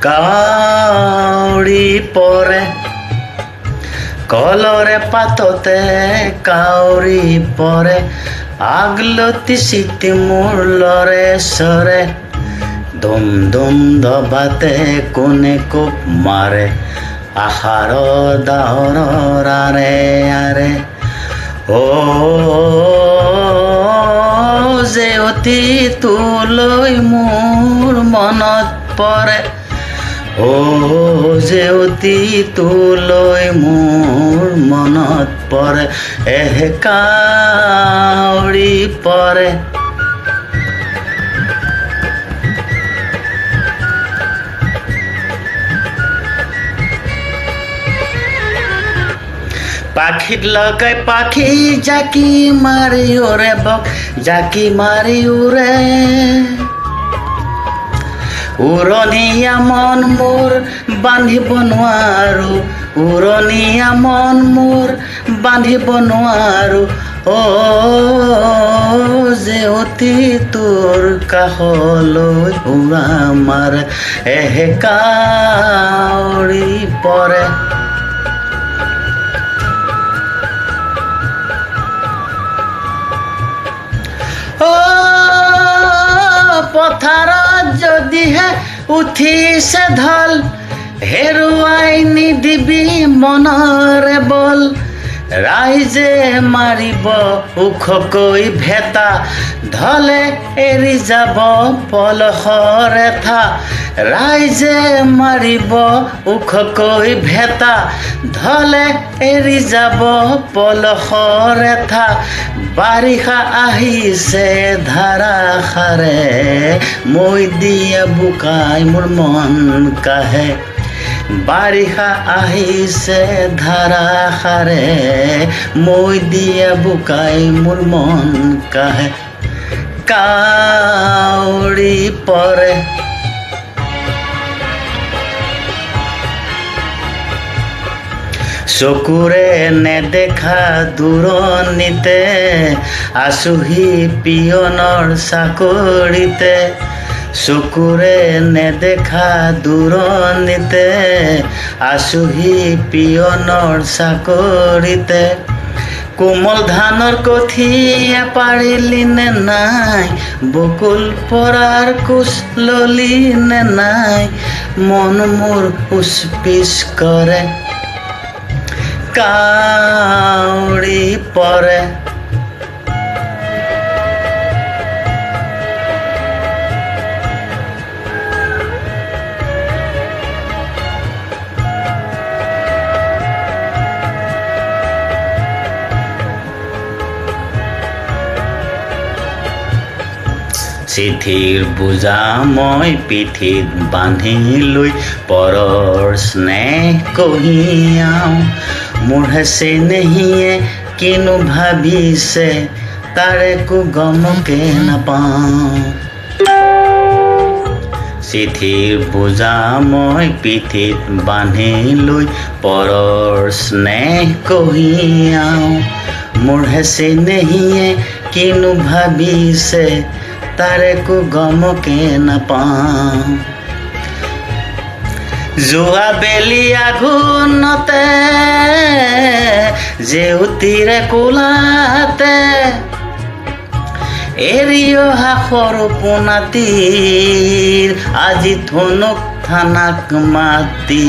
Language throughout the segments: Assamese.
কাউৰী পৰে কলৰে পাততে কাউৰী পৰে আগলতি চিটি মোৰ লৰে চৰে ধুম ধুম ধবাতে কোনে কোপ মাৰে আহাৰ দাহৰৰ আৰে আৰে অ জেউতি তোলৈ মোৰ মনত পৰে অ জেউতি তোলৈ মোৰ মনত পৰে কাউৰী পৰে পাখিত লগাই পাখি জাকি মাৰি উৰে বক জাকি মাৰি উৰে উৰণীয়া মন মোৰ বান্ধিব নোৱাৰো উৰণীয়া মন মোৰ বান্ধিব নোৱাৰো অ জেউতি তোৰ কাষলৈ উৰা মাৰে কাউৰী পৰে পথাৰত যদিহে উঠিছে ঢল হেৰুৱাই নিদিবি মনৰে বল ৰাইজে মাৰিব ওখকৈ ভেটা ঢলে এৰি যাব পলসৰ এঠা ৰাইজে মাৰিব ওখকৈ ভেটা ঢলে এৰি যাব পলসৰ এঠা বাৰিষা আহিছে ধাৰাসাৰে মই দিয়া বোকাই মোৰ মন কাহে বাৰিষা আহিছে ধাৰাসাৰে মই দিয়া বোকাই মোৰ মন কাহে কাউৰী পৰে চকুৰে নেদেখা দূৰণিতে আছোহি পিয়নৰ চাকৰিতে চকুৰে নেদেখা দূৰণিতে আছোহি পিয়নৰ চাকৰিতে কোমল ধানৰ কঠীয়া পাৰিলি নে নাই বকুল পৰাৰ কোচ ললি নে নাই মন মোৰ উচপিচ কৰে কাউৰী পৰে চিঠিৰ বোজা মই পিঠিত বান্ধি লৈ পৰৰ স্নেহ কঢ়িয়াওঁ মোৰ হেচে নেহিয়ে কিনো ভাবিছে তাৰ একো গমকে নাপাওঁ চিঠিৰ বোজা মই পিঠিত বান্ধি লৈ পৰৰ স্নেহ কঢ়িয়াওঁ মোৰ হেচে নেহিয়ে কিনো ভাবিছে তাৰ একো গমকে নাপাওঁ যোৱা বেলি আঘোণতে জেউতিৰে কোলাতে এৰি অহা সৰু পোনাটিৰ আজি ধনুক থানাক মাতি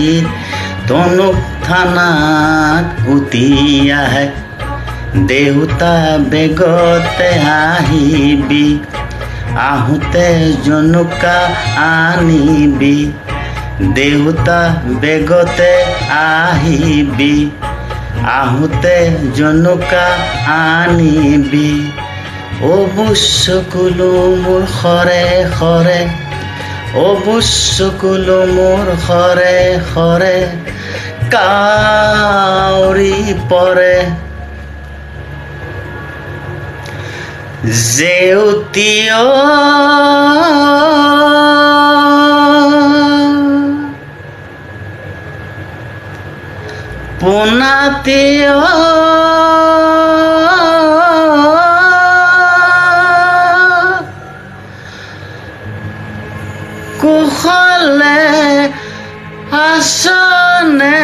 ধনুক থানাত উটি আহে দেউতা বেগতে আহিবি আহোঁতে জনুকা আনিবি দেউতা বেগতে আহিবি আহোঁতে জনুকা আনিবি অবশ্যকুলো মোৰ খৰে খৰে অবশ্যকুলো মোৰ খৰে খৰে কাউৰী পৰে জেউতিও পোনাতিও কুশলে আসনে